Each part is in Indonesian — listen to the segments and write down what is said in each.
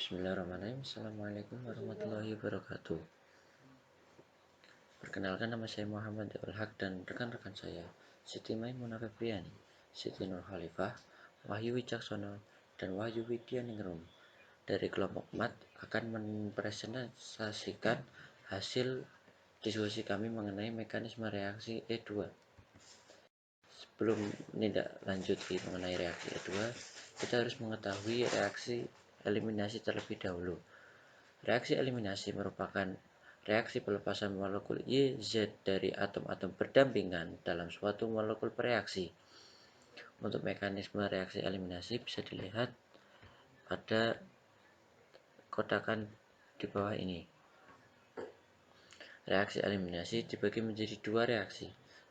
Bismillahirrahmanirrahim. Assalamualaikum warahmatullahi wabarakatuh. Perkenalkan, nama saya Muhammad Deul Haq dan rekan-rekan saya Siti Maimunah Febriani, Siti Nur Khalifah, Wahyu Wicaksono, dan Wahyu Widyaningrum dari kelompok MAT akan mempresentasikan hasil diskusi kami mengenai mekanisme reaksi E2. Sebelum menindaklanjuti mengenai reaksi E2, kita harus mengetahui reaksi eliminasi terlebih dahulu. Reaksi eliminasi merupakan reaksi pelepasan molekul Y, Z dari atom-atom berdampingan dalam suatu molekul bereaksi. Untuk mekanisme reaksi eliminasi bisa dilihat pada kotakan di bawah ini. Reaksi eliminasi dibagi menjadi dua reaksi,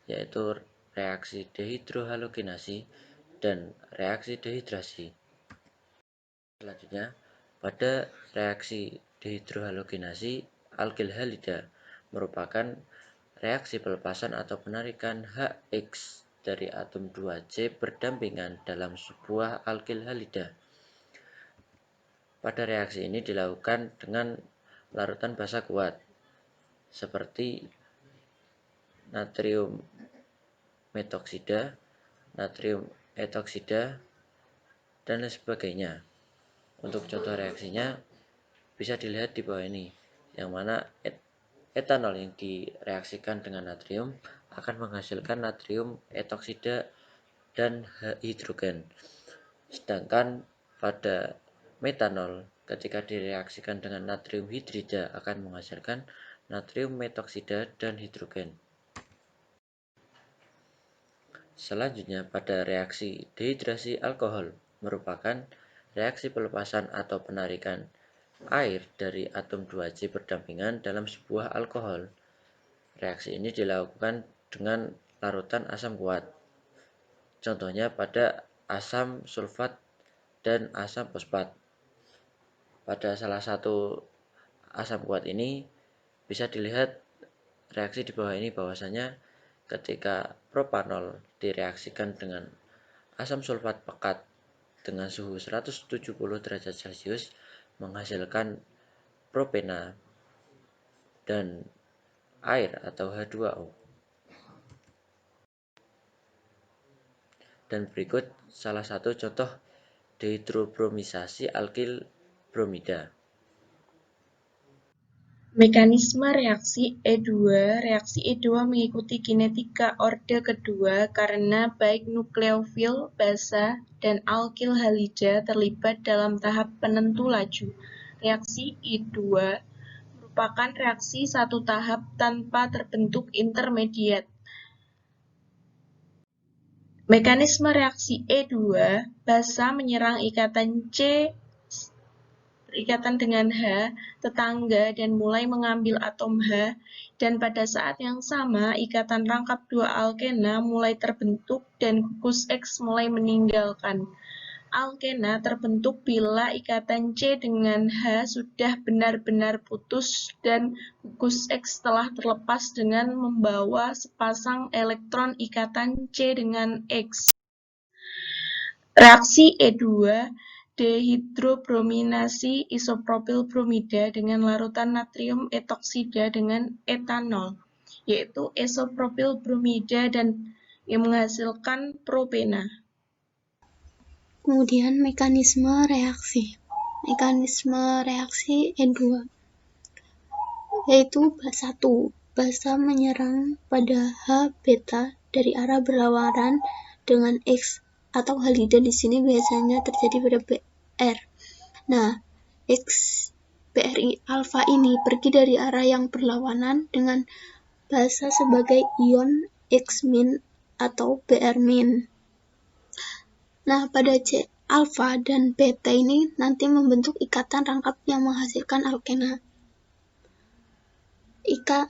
yaitu reaksi dehidrohalogenasi dan reaksi dehidrasi. Selanjutnya, pada reaksi dehidrohalogenasi, alkil halida merupakan reaksi pelepasan atau penarikan HX dari atom 2C berdampingan dalam sebuah alkil halida. Pada reaksi ini dilakukan dengan larutan basa kuat, seperti natrium metoksida, natrium etoksida, dan lain sebagainya. Untuk contoh reaksinya bisa dilihat di bawah ini, yang mana etanol yang direaksikan dengan natrium akan menghasilkan natrium etoksida dan hidrogen. Sedangkan pada metanol ketika direaksikan dengan natrium hidrida akan menghasilkan natrium metoksida dan hidrogen. Selanjutnya, pada reaksi dehidrasi alkohol merupakan reaksi pelepasan atau penarikan air dari atom 2C berdampingan dalam sebuah alkohol. Reaksi ini dilakukan dengan larutan asam kuat. Contohnya pada asam sulfat dan asam fosfat. Pada salah satu asam kuat ini bisa dilihat reaksi di bawah ini, bahwasanya ketika propanol direaksikan dengan asam sulfat pekat dengan suhu 170 derajat Celcius menghasilkan propena dan air atau H2O. Dan berikut salah satu contoh dehidrobromisasi alkil bromida. Mekanisme reaksi E2. Reaksi E2 mengikuti kinetika orde kedua karena baik nukleofil, basa, dan alkil halida terlibat dalam tahap penentu laju. Reaksi E2 merupakan reaksi satu tahap tanpa terbentuk intermediat. Mekanisme reaksi E2, basa menyerang ikatan C berikatan dengan H, tetangga, dan mulai mengambil atom H, dan pada saat yang sama ikatan rangkap dua alkena mulai terbentuk dan gugus X mulai meninggalkan. Alkena terbentuk bila ikatan C dengan H sudah benar-benar putus dan gugus X telah terlepas dengan membawa sepasang elektron ikatan C dengan X. Reaksi E2 dehidrobrominasi isopropil bromida dengan larutan natrium etoksida dengan etanol, yaitu isopropil bromida dan yang menghasilkan propena. Kemudian mekanisme reaksi. Mekanisme reaksi E2 yaitu basa 1. Basa menyerang pada H beta dari arah berlawanan dengan X atau halida di sini biasanya terjadi pada BR. Nah, X BRI alfa ini pergi dari arah yang berlawanan dengan basa sebagai ion X- atau Br-. Nah, pada C alfa dan beta ini nanti membentuk ikatan rangkap yang menghasilkan alkena.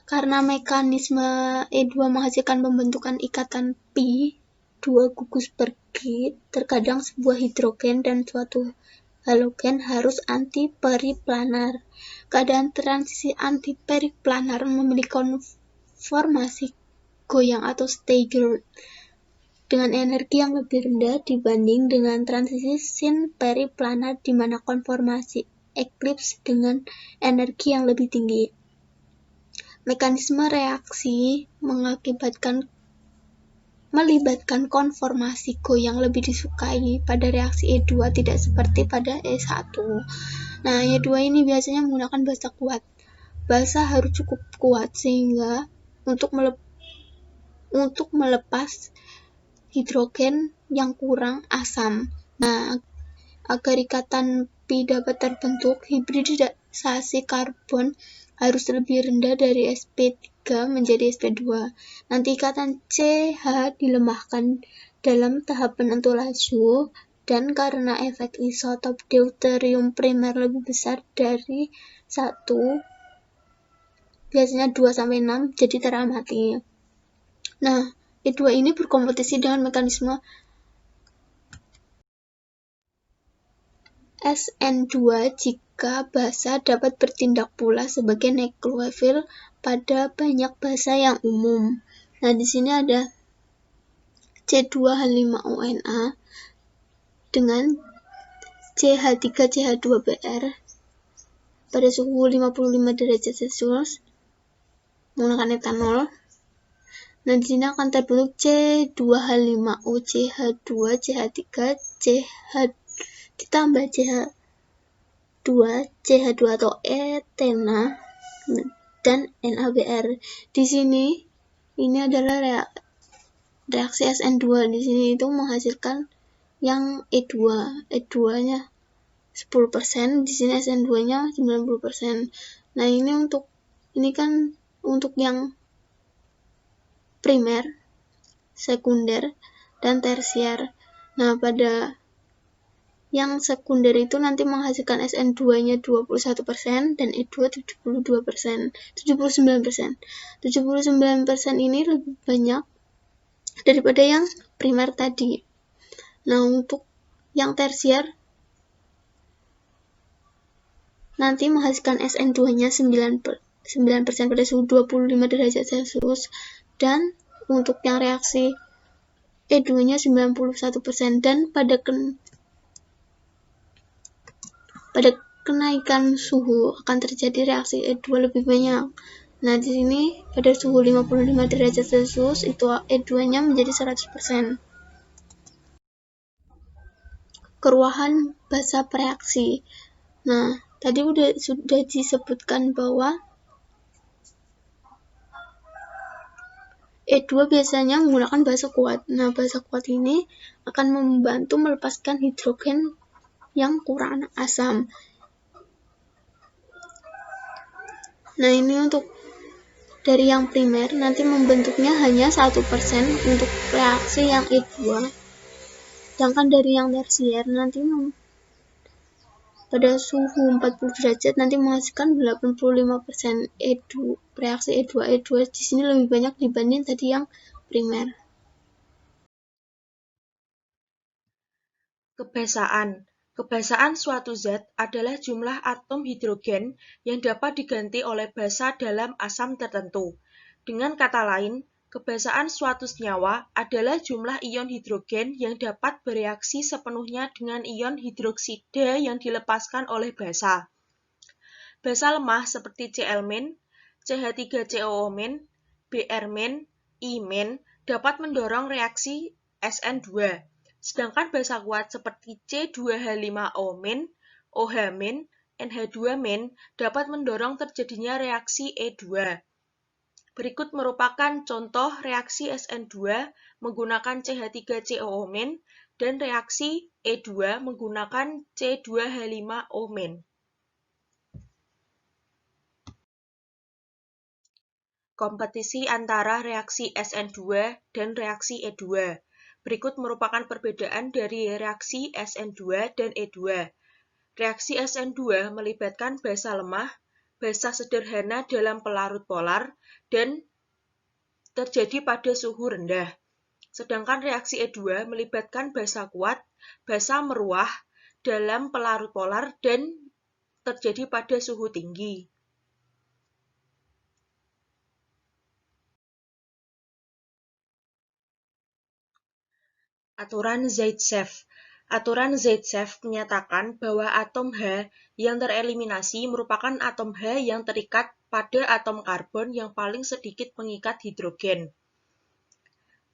Karena mekanisme E2 menghasilkan pembentukan ikatan pi, dua gugus pergi, terkadang sebuah hidrogen dan suatu halogen harus anti-periplanar. Keadaan transisi anti-periplanar memiliki konformasi goyang atau Stagger dengan energi yang lebih rendah dibanding dengan transisi sin-periplanar di mana konformasi eklips dengan energi yang lebih tinggi. Mekanisme reaksi melibatkan konformasi goyang lebih disukai pada reaksi E2 tidak seperti pada E1. Nah, E2 ini biasanya menggunakan basa kuat. Basa harus cukup kuat sehingga untuk melepas hidrogen yang kurang asam. Nah, agar ikatan pi dapat terbentuk, hibridisasi karbon harus lebih rendah dari sp3 menjadi sp2. Nanti ikatan CH dilemahkan dalam tahapan entulasi, dan karena efek isotop deuterium primer lebih besar dari 1, biasanya 2-6, jadi teramati. Nah, E2 ini berkompetisi dengan mekanisme SN2 jika basa dapat bertindak pula sebagai nukleofil pada banyak basa yang umum. Nah, di sini ada C2H5ONa dengan CH3CH2Br pada suhu 55 derajat Celcius menggunakan etanol. Nah, di sini akan terbentuk C2H5O, CH2, CH3, CH ditambah CH2, CH2 atau etena, dan NaBr. Di sini ini adalah reaksi SN2. Di sini itu menghasilkan yang E2. E2-nya 10%, di sini SN2-nya 90%. Nah, ini kan untuk yang primer, sekunder, dan tersier. Nah, pada yang sekunder itu nanti menghasilkan SN2-nya 21% dan E2 79%. 79% ini lebih banyak daripada yang primer tadi. Nah, untuk yang tersier nanti menghasilkan SN2-nya 9% pada suhu 25 derajat Celcius, dan untuk yang reaksi E2-nya 91%, dan pada kenaikan suhu akan terjadi reaksi E2 lebih banyak. Nah, di sini pada suhu 55 derajat Celcius itu E2-nya menjadi 100%. Keruahan basa pereaksi. Nah, tadi sudah disebutkan bahwa E2 biasanya menggunakan basa kuat. Nah, basa kuat ini akan membantu melepaskan hidrogen yang kurang asam. Nah, ini untuk dari yang primer nanti membentuknya hanya 1% untuk reaksi yang E2. Sedangkan dari yang tersier nanti pada suhu 40 derajat nanti menghasilkan 85% E2. Reaksi E2 di sini lebih banyak dibanding tadi yang primer. Kebasaan suatu zat adalah jumlah atom hidrogen yang dapat diganti oleh basa dalam asam tertentu. Dengan kata lain, kebasaan suatu senyawa adalah jumlah ion hidrogen yang dapat bereaksi sepenuhnya dengan ion hidroksida yang dilepaskan oleh basa. Basa lemah seperti Cl-, CH3COO-, Br-, I- dapat mendorong reaksi SN2. Sedangkan basa kuat seperti C2H5O-, OH-, NH2- dapat mendorong terjadinya reaksi E2. Berikut merupakan contoh reaksi SN2 menggunakan CH3COO- dan reaksi E2 menggunakan C2H5O-. Kompetisi antara reaksi SN2 dan reaksi E2. Berikut merupakan perbedaan dari reaksi SN2 dan E2. Reaksi SN2 melibatkan basa lemah, basa sederhana dalam pelarut polar, dan terjadi pada suhu rendah. Sedangkan reaksi E2 melibatkan basa kuat, basa meruah dalam pelarut polar, dan terjadi pada suhu tinggi. Aturan Zaitsev. Aturan Zaitsev menyatakan bahwa atom H yang tereliminasi merupakan atom H yang terikat pada atom karbon yang paling sedikit mengikat hidrogen.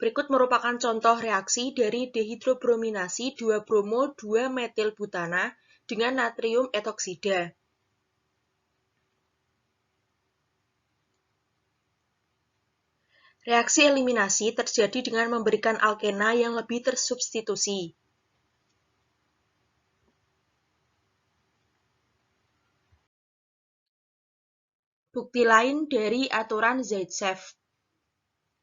Berikut merupakan contoh reaksi dari dehidrobrominasi 2-bromo 2-metilbutana dengan natrium etoksida. Reaksi eliminasi terjadi dengan memberikan alkena yang lebih tersubstitusi. Bukti lain dari aturan Zaitsev.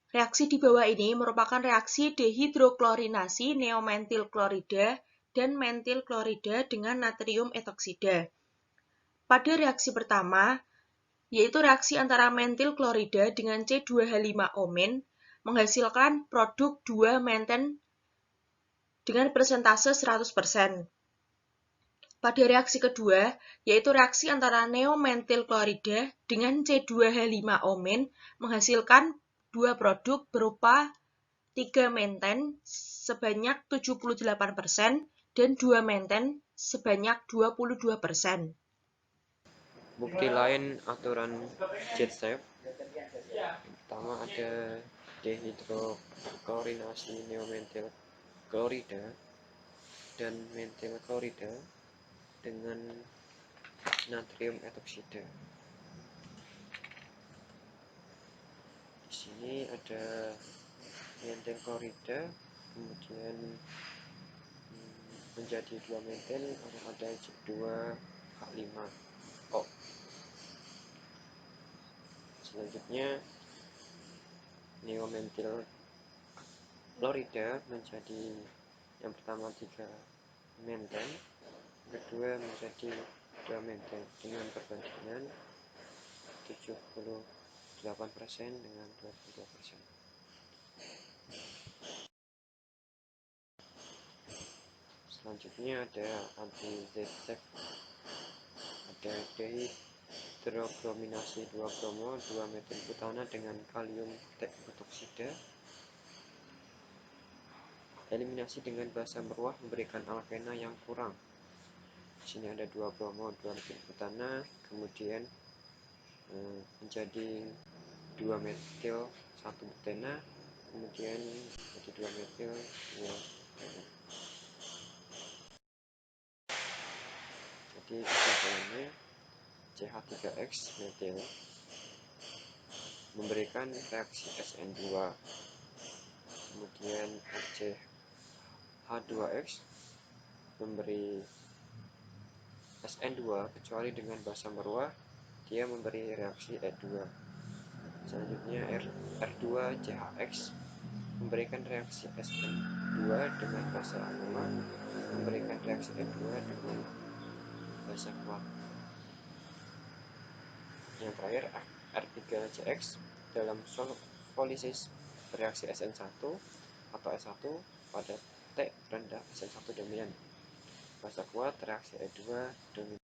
Reaksi di bawah ini merupakan reaksi dehidroklorinasi neomentil klorida dan mentil klorida dengan natrium etoksida. Pada reaksi pertama, yaitu reaksi antara mentil klorida dengan C2H5-omin, menghasilkan produk 2 menten dengan persentase 100%. Pada reaksi kedua, yaitu reaksi antara neomentil klorida dengan C2H5-omin, menghasilkan 2 produk berupa 3 menten sebanyak 78% dan 2 menten sebanyak 22%. Bukti lain aturan Zaitsev. Yang pertama ada dehidroklorinasi neomentil klorida dan mentil klorida dengan natrium etoksida. Di sini ada mentil klorida, kemudian menjadi 2 mentil ada C2H5O. Selanjutnya neomentil klorida menjadi yang pertama 3 menten, kedua menjadi 2 menten dengan perbandingan 78% dengan 22%. Selanjutnya ada anti-Zaitsev, ada dehidrobrominasi 2-bromo 2-metilbutana dengan kalium etoksida. Eliminasi dengan basa meruah memberikan alkena yang kurang. Di sini ada 2-bromo 2-metilbutana, kemudian menjadi 2-metil 1-butena, kemudian menjadi 2-metil 2-butena. Jadi kesimpulannya CH3X metil memberikan reaksi SN2, kemudian H2X memberi SN2 kecuali dengan basa meruah dia memberi reaksi E2. Selanjutnya R2CHX memberikan reaksi SN2 dengan basa lemah, memberikan reaksi E2 dengan basa kuat. Yang terakhir R3CX dalam folisis bereaksi SN1 atau S1 pada T rendah SN1 dominan. Basa kuat reaksi E2 dominan.